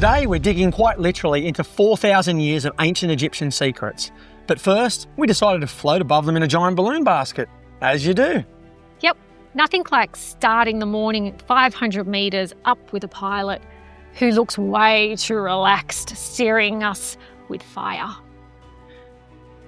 Today we're digging quite literally into 4,000 years of ancient Egyptian secrets. But first, we decided to float above them in a giant balloon basket, as you do. Yep, nothing like starting the morning at 500 metres up with a pilot who looks way too relaxed, steering us with fire.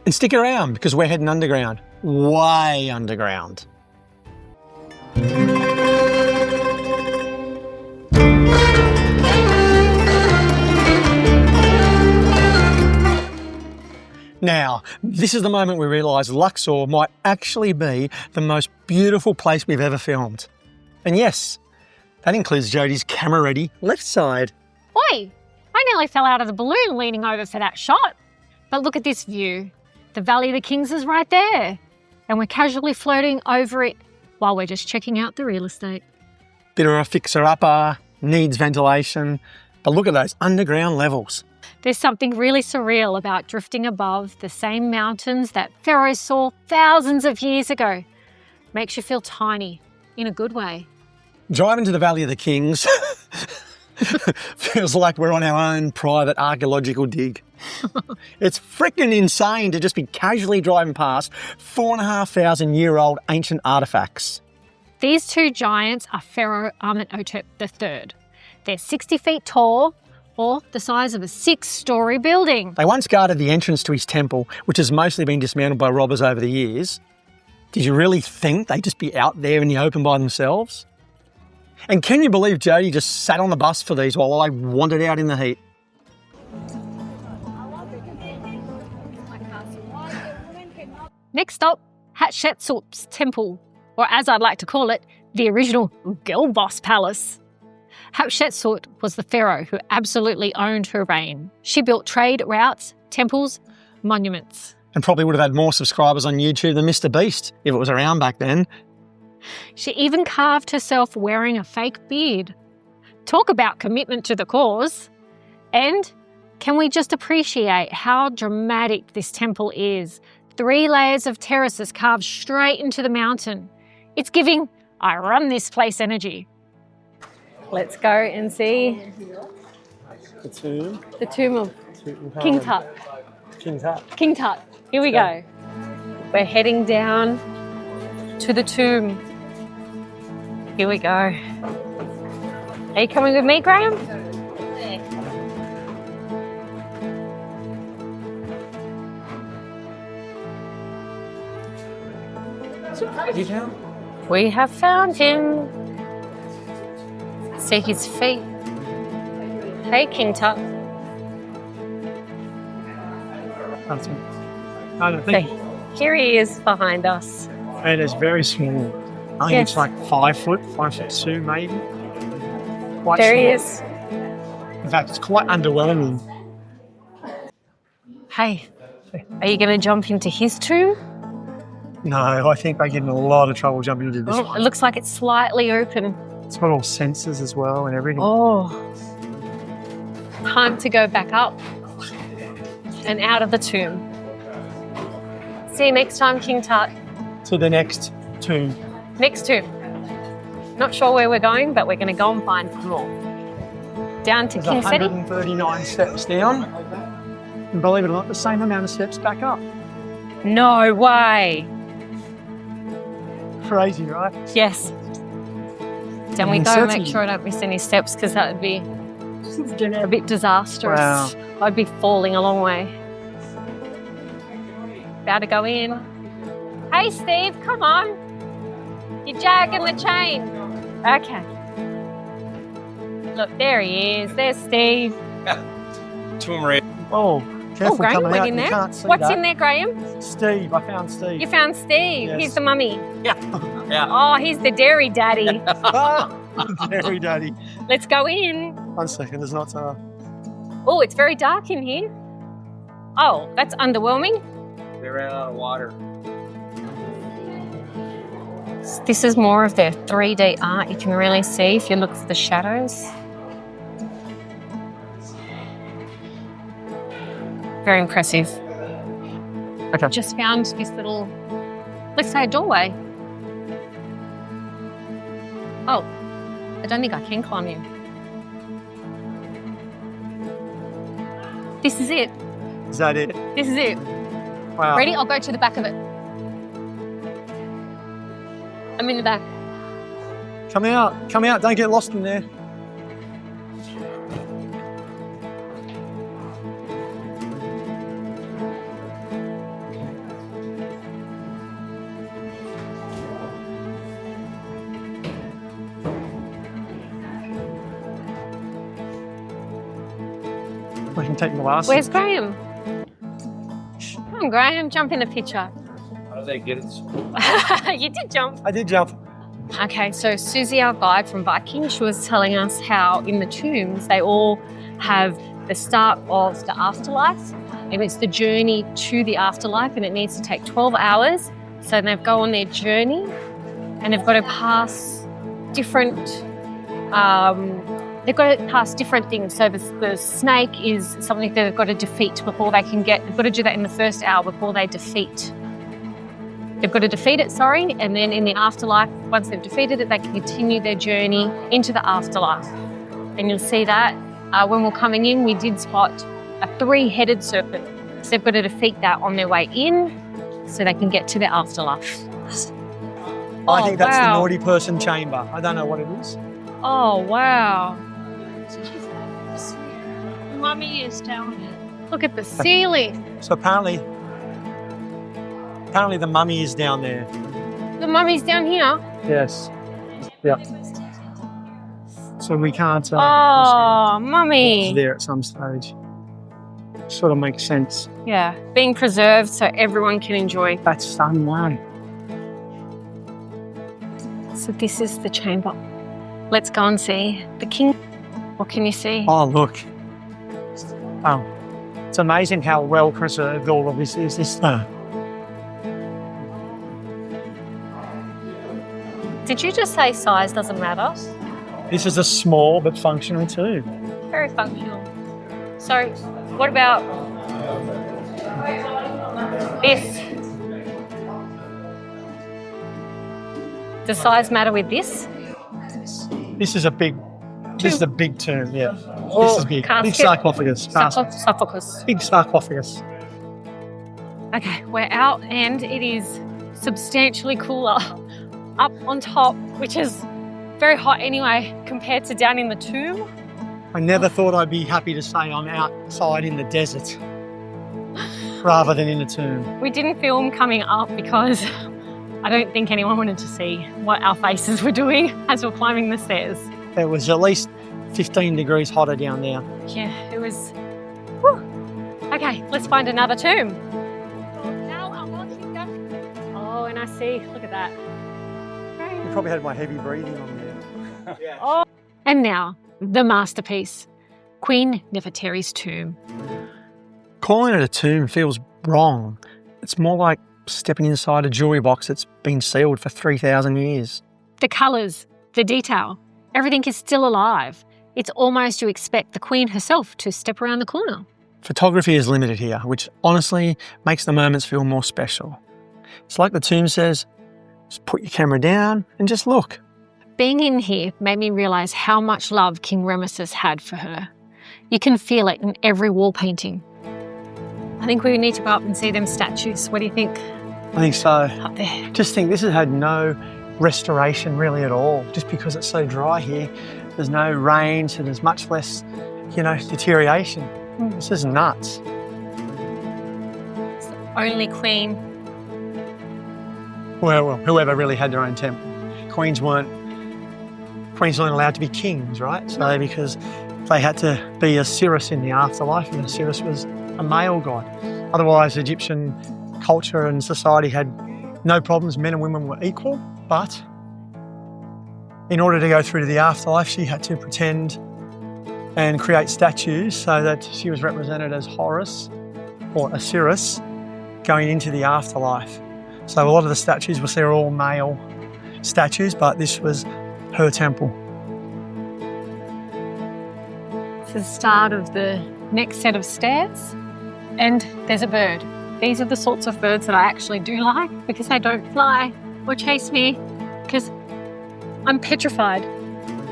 And stick around because we're heading underground, way underground. Now, this is the moment we realise Luxor might actually be the most beautiful place we've ever filmed. And yes, that includes Jodie's camera-ready left side. Oi, I nearly fell out of the balloon leaning over for that shot. But look at this view. The Valley of the Kings is right there. And we're casually floating over it while we're just checking out the real estate. Bit of a fixer-upper, needs ventilation, but look at those underground levels. There's something really surreal about drifting above the same mountains that pharaohs saw thousands of years ago. Makes you feel tiny, in a good way. Driving to the Valley of the Kings feels like we're on our own private archaeological dig. It's freaking insane to just be casually driving past 4,500-year-old ancient artefacts. These two giants are Pharaoh Amenhotep III. They're 60 feet tall, or the size of a 6-storey building. They once guarded the entrance to his temple, which has mostly been dismantled by robbers over the years. Did you really think they'd just be out there in the open by themselves? And can you believe Jodie just sat on the bus for these while I wandered out in the heat? Next stop, Hatshepsut's temple, or as I'd like to call it, the original girl boss palace. Hatshepsut was the pharaoh who absolutely owned her reign. She built trade routes, temples, monuments. And probably would have had more subscribers on YouTube than Mr. Beast if it was around back then. She even carved herself wearing a fake beard. Talk about commitment to the cause. And can we just appreciate how dramatic this temple is? 3 layers of terraces carved straight into the mountain. It's giving, I run this place energy. Let's go and see The tomb. the tomb of King Tut. King Tut. King Tut. Here we go. We're heading down to the tomb. Here we go. Are you coming with me, Graham? We have found him. See his feet. Hey, King Tut. I don't think. Here he is behind us. And it's very small. I think it's like 5 foot, 5'2" maybe. Quite There he small. is. In fact, it's quite underwhelming. Hey, are you going to jump into his tomb? No, I think I get in a lot of trouble jumping into this Oh, one. it looks like it's slightly open. It's got all sensors as well and everything. Oh, time to go back up and out of the tomb. See you next time, King Tut. To the next tomb. Next tomb. Not sure where we're going, but we're going to go and find more. Down to There's King Seti. 139 steps down. And believe it or not, the same amount of steps back up. No way. Crazy, right? Yes. Down we And go, make Seti. sure I don't miss any steps because that would be a bit disastrous. Wow. I'd be falling a long way. About to go in. Hey, Steve, come on. You're jagging the chain. Okay. Look, there he is. There's Steve. Tomb raid. Oh, careful Graham, coming look out. in You there. can't see What's that. in there, Graham? Steve, I found Steve. You found Steve. Yes. He's the mummy. Yeah. Oh, he's the dairy daddy. Very daddy. Let's go in. 1 second, there's not Oh, it's very dark in here. Oh, that's underwhelming. They ran out of water. This is more of their 3D art. You can really see if you look for the shadows. Very impressive. Okay. Just found this little, let's say, a doorway. Oh, I don't think I can climb in. This is it. Is that it? This is it. Wow. Ready? I'll go to the back of it. I'm in the back. Come out. Come out. Don't get lost in there. I can take my glasses. Where's Graham? Come on, Graham, jump in the picture. How do they get it? You did jump. I did jump. Okay, so Susie, our guide from Viking, she was telling us how in the tombs they all have the start of the afterlife, and it's the journey to the afterlife, and it needs to take 12 hours. So they go on their journey, and they've got to pass different. They've got to pass different things. So the snake is something that they've got to defeat before they can get. They've got to do that in the first hour before they defeat. They've got to defeat it, and then in the afterlife, once they've defeated it, they can continue their journey into the afterlife. And you'll see that when we're coming in, we did spot a 3-headed serpent. So they've got to defeat that on their way in so they can get to the afterlife. I think that's the wow. naughty person chamber. I don't know what it is. Oh, wow. Mummy is down there. Look at the ceiling. So apparently the mummy is down there. The mummy's down here. Yes. Yep. So we can't. Oh, It's mummy. there at some stage. Sort of makes sense. Yeah, being preserved so everyone can enjoy. That's Sun One. So this is the chamber. Let's go and see the king. What can you see? Oh, look. Oh, it's amazing how well preserved all of this is. Did you just say size doesn't matter? This is a small but functional tomb. Very functional. So, what about this? Does size matter with this? This is a big tomb, yeah. Or This is big. casket? Big sarcophagus. Sarcophagus. Big sarcophagus. Okay, we're out and it is substantially cooler up on top, which is very hot anyway compared to down in the tomb. I never thought I'd be happy to say I'm outside in the desert rather than in a tomb. We didn't film coming up because I don't think anyone wanted to see what our faces were doing as we're climbing the stairs. It was at least 15 degrees hotter down there. Yeah, it was. Whew. Okay, let's find another tomb. Now I'm watching them. Oh, and I see, look at that. You probably had my heavy breathing on there. Oh. And now, the masterpiece, Queen Neferteri's tomb. Calling it a tomb feels wrong. It's more like stepping inside a jewellery box that's been sealed for 3,000 years. The colours, the detail, everything is still alive. It's almost you expect the Queen herself to step around the corner. Photography is limited here, which honestly makes the moments feel more special. It's like the tomb says, just put your camera down and just look. Being in here made me realise how much love King Ramesses had for her. You can feel it in every wall painting. I think we need to go up and see them statues. What do you think? I think so. Up there. Just think this has had no restoration really at all, just because it's so dry here. There's no rain, so there's much less, deterioration. This is nuts. It's the only queen. Well, whoever really had their own temple. Queens weren't allowed to be kings, right? So because they had to be Osiris in the afterlife, and Osiris was a male god. Otherwise, Egyptian culture and society had no problems. Men and women were equal, but in order to go through to the afterlife, she had to pretend and create statues so that she was represented as Horus or Osiris going into the afterlife. So a lot of the statues we'll see are all male statues, but this was her temple. It's the start of the next set of stairs, and there's a bird. These are the sorts of birds that I actually do like because they don't fly or chase me, because I'm petrified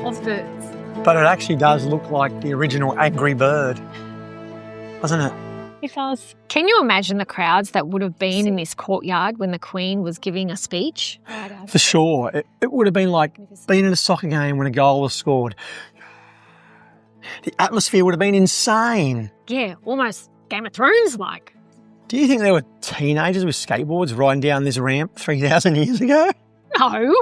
of birds. But it actually does look like the original angry bird. wasn't it? It does. Can you imagine the crowds that would have been in this courtyard when the Queen was giving a speech? For sure. It would have been like being in a soccer game when a goal was scored. The atmosphere would have been insane. Yeah, almost Game of Thrones like. Do you think there were teenagers with skateboards riding down this ramp 3,000 years ago? No.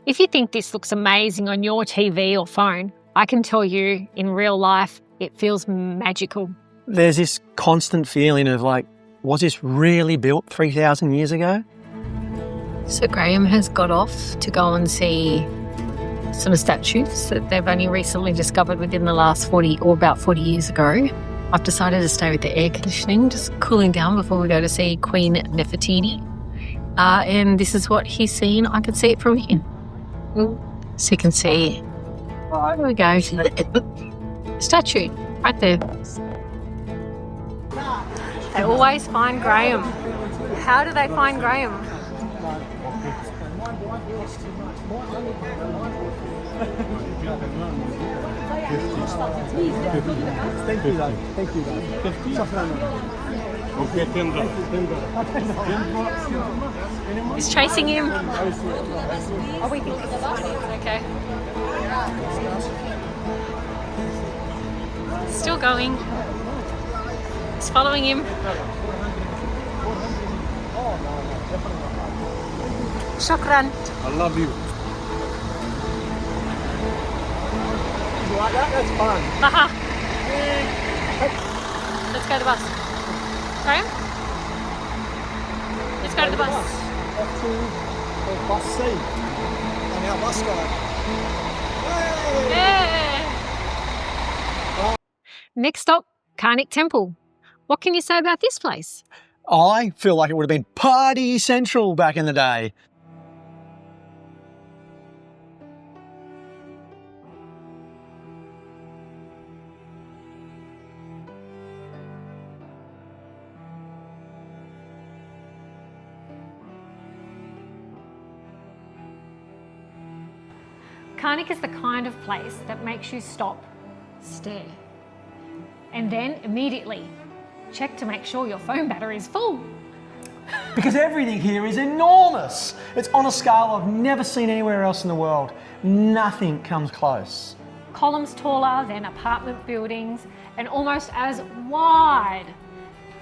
If you think this looks amazing on your TV or phone, I can tell you in real life, it feels magical. There's this constant feeling of like, was this really built 3,000 years ago? So Graham has got off to go and see some statues that they've only recently discovered within the last 40 or about 40 years ago. I've decided to stay with the air conditioning, just cooling down before we go to see Queen Nefertiti. And this is what he's seen. I can see it from here. So you can see, oh, there we go. Statue, right there. They always find Graham. How do they find Graham? He's chasing him. Oh, we can pick it up. Okay. Still going. He's following him. Shukran. I love you. You like that? That's fun. Haha. Let's go to the bus. Graham? Let's go to the bus. F2 or bus C. And our bus guy. Yeah. Next stop, Karnak Temple. What can you say about this place? I feel like it would have been party central back in the day. Karnak is the kind of place that makes you stop, stare, and then immediately check to make sure your phone battery is full. Because everything here is enormous. It's on a scale I've never seen anywhere else in the world. Nothing comes close. Columns taller than apartment buildings and almost as wide.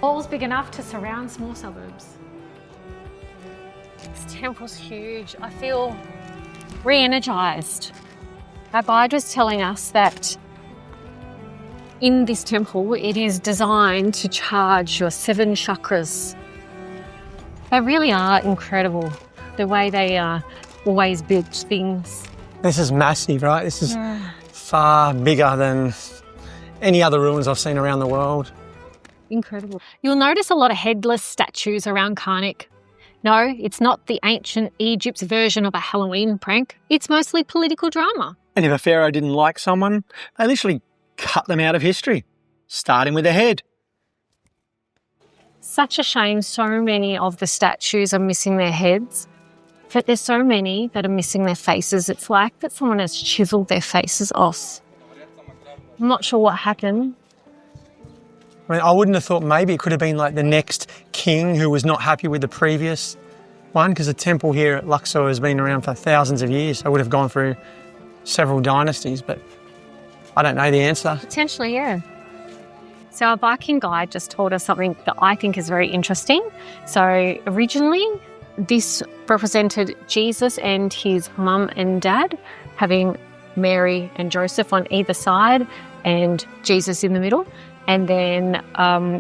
Walls big enough to surround small suburbs. This temple's huge. I feel re-energized. Our guide was telling us that in this temple, it is designed to charge your 7 chakras. They really are incredible, the way they always build things. This is massive, right? This is far bigger than any other ruins I've seen around the world. Incredible. You'll notice a lot of headless statues around Karnak. No, it's not the ancient Egypt's version of a Halloween prank. It's mostly political drama. And if a pharaoh didn't like someone, they literally cut them out of history, starting with their head. Such a shame so many of the statues are missing their heads, but there's so many that are missing their faces. It's like that someone has chiselled their faces off. I'm not sure what happened. I mean, I wouldn't have thought maybe it could have been like the next king who was not happy with the previous one, because the temple here at Luxor has been around for thousands of years. I would have gone through several dynasties, but I don't know the answer. Potentially, yeah. So our Viking guide just told us something that I think is very interesting. So originally, this represented Jesus and his mum and dad, having Mary and Joseph on either side and Jesus in the middle. And then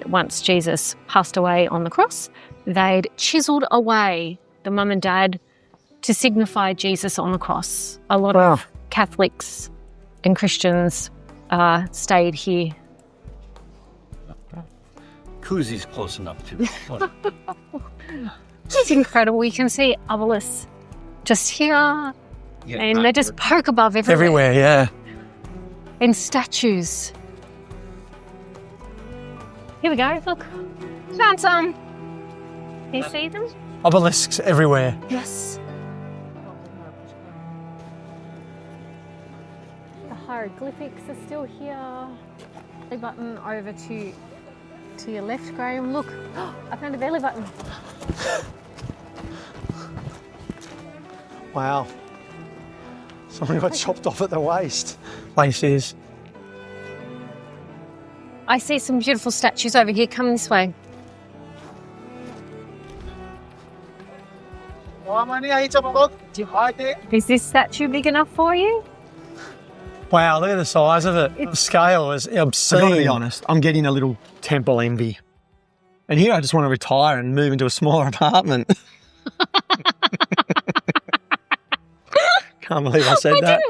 once Jesus passed away on the cross, they'd chiselled away the mum and dad to signify Jesus on the cross. A lot of Catholics and Christians stayed here. Koozies close enough too. It's incredible. You can see obelisks just here, and they just poke above everywhere. Everywhere, yeah. And statues. Here we go, look. Found some. Can you see them? Obelisks everywhere. Yes. The hieroglyphics are still here. belly button over to your left, Graham. Look, I found a belly button. Wow. Someone got chopped off at the waist. Place is. I see some beautiful statues over here. Come this way. Is this statue big enough for you? Wow, look at the size of it. The scale is obscene. I've got to be honest, I'm getting a little temple envy. And here I just want to retire and move into a smaller apartment. Can't believe I said that.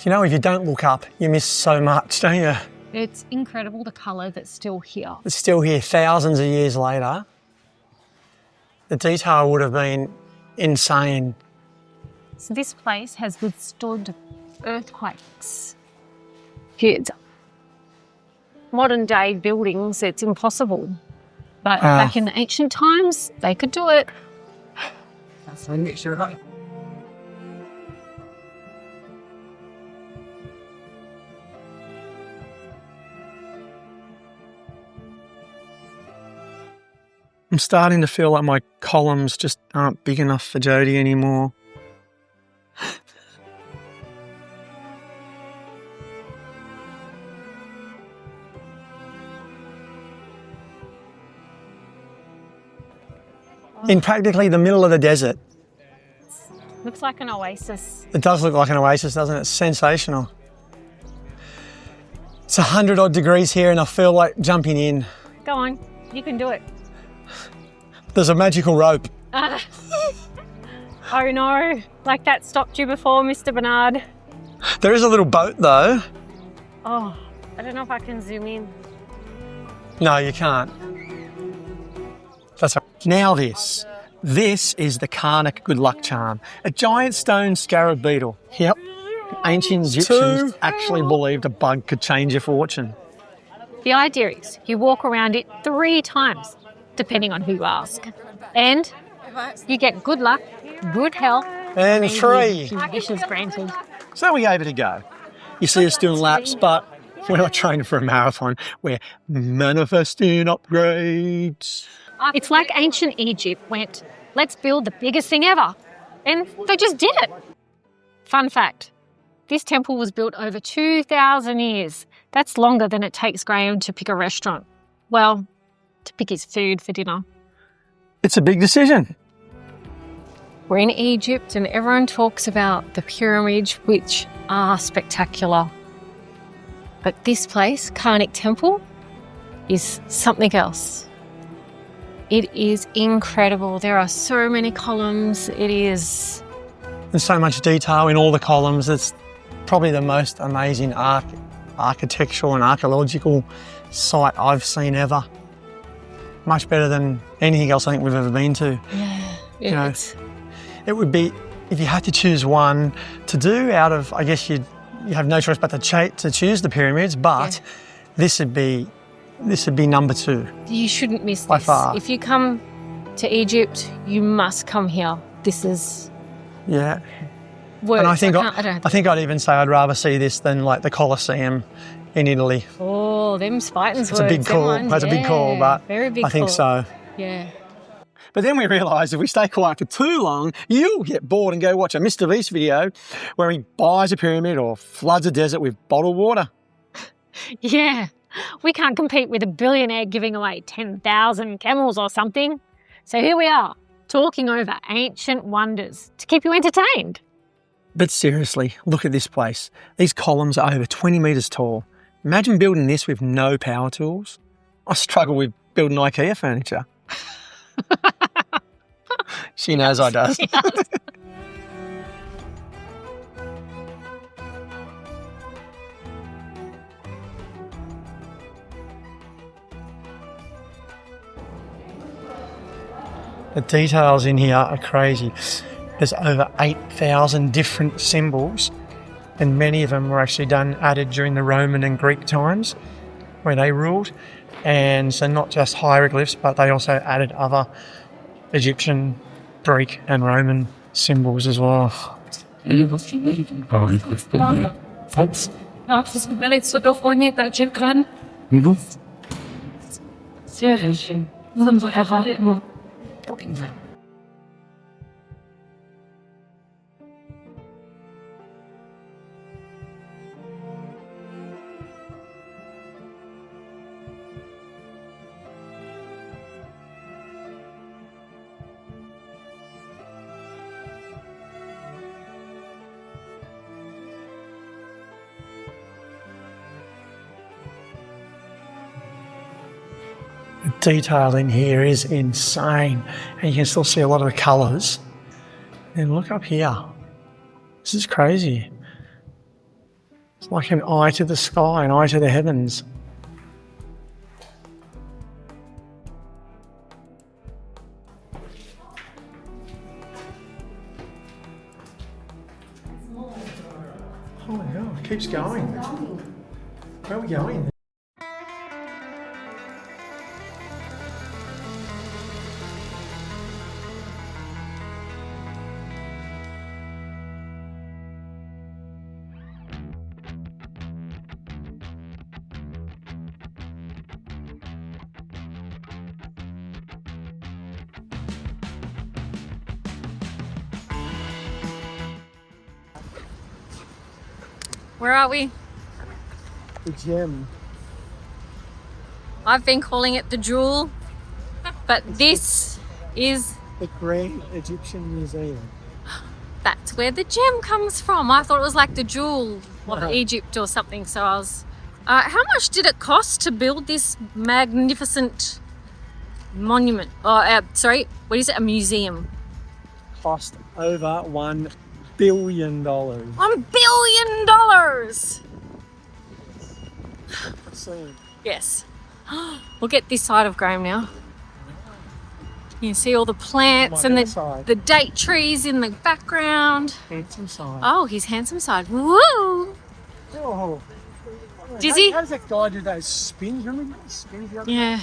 You know, if you don't look up, you miss so much, don't you? It's incredible the colour that's still here. It's still here thousands of years later. The detail would have been insane. So this place has withstood earthquakes. It's modern day buildings, it's impossible. But back in the ancient times, they could do it. I'm starting to feel like my columns just aren't big enough for Jodie anymore. In practically the middle of the desert. Looks like an oasis. It does look like an oasis, doesn't it? It's sensational. It's 100 odd degrees here and I feel like jumping in. Go on, you can do it. There's a magical rope. Oh no, like that stopped you before, Mr. Bernard. There is a little boat though. Oh, I don't know if I can zoom in. No, you can't. That's right. Now this. This is the Karnak good luck charm. A giant stone scarab beetle. Yep. Ancient Egyptians actually believed a bug could change your fortune. The idea is you walk around it 3 times, depending on who you ask. And you get good luck, good health, And 3. wishes granted. So we gave it a go. You see us doing laps, but we're not training for a marathon. We're manifesting upgrades. It's like ancient Egypt went, let's build the biggest thing ever. And they just did it. Fun fact, this temple was built over 2,000 years. That's longer than it takes Graham to pick a restaurant. Well, to pick his food for dinner. It's a big decision. We're in Egypt and everyone talks about the pyramids, which are spectacular. But this place, Karnak Temple, is something else. It is incredible. There are so many columns. There's so much detail in all the columns. It's probably the most amazing architectural and archaeological site I've seen ever. Much better than anything else I think we've ever been to. Yeah, you know, it would be, if you had to choose one to do out of, I guess you have no choice but to choose the pyramids, but this would be number 2. You shouldn't miss this. By far. If you come to Egypt, you must come here. This is words. And I think I'd even say I'd rather see this than like the Colosseum in Italy. Oh, them Spartans It's a big call. That's a big call, but very big I think call. so. Yeah. But then we realised if we stay quiet for too long, you'll get bored and go watch a Mr. Beast video where he buys a pyramid or floods a desert with bottled water. Yeah. We can't compete with a billionaire giving away 10,000 camels or something. So here we are, talking over ancient wonders to keep you entertained. But seriously, look at this place. These columns are over 20 metres tall. Imagine building this with no power tools. I struggle with building IKEA furniture. She knows I does. She does. The details in here are crazy. There's over 8,000 different symbols, and many of them were actually added during the Roman and Greek times where they ruled. And so not just hieroglyphs, but they also added other Egyptian, Greek and Roman symbols as well. The detail in here is insane, and you can still see a lot of the colours. And look up here. This is crazy. It's like an eye to the sky, an eye to the heavens. Oh my God, it keeps going. Where are we going? Where are we? The gem. I've been calling it the jewel, but this is... The Grand Egyptian Museum. That's where the gem comes from. I thought it was like the jewel of No. Egypt or something, so I was... how much did it cost to build this magnificent monument? Oh, sorry, what is it? A museum? Cost over $1 billion. $1 billion! Yes. We'll get this side of Graham now. You can see all the plants and the date trees in the background. Handsome side. Oh, his handsome side. Woo! Oh. Dizzy? How does that guy do those spins? Remember those spins the other day? Yeah.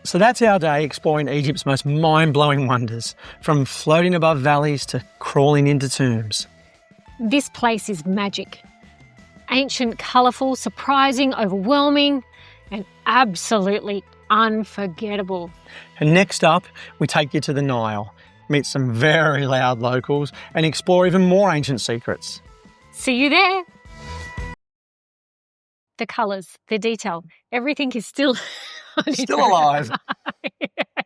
So that's our day exploring Egypt's most mind-blowing wonders, from floating above valleys to crawling into tombs. This place is magic. Ancient, colourful, surprising, overwhelming, and absolutely unforgettable. And next up, we take you to the Nile, meet some very loud locals, and explore even more ancient secrets. See you there. The colours, the detail, everything is still... Still alive.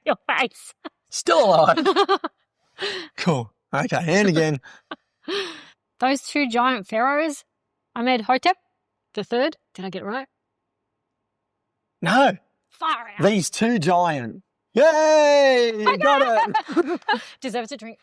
Your face. Still alive. Cool. Okay, and again. Those two giant pharaohs, Amenhotep the third. Did I get it right? No, Far out. these two giant. Yay! You got it. Deserves a drink.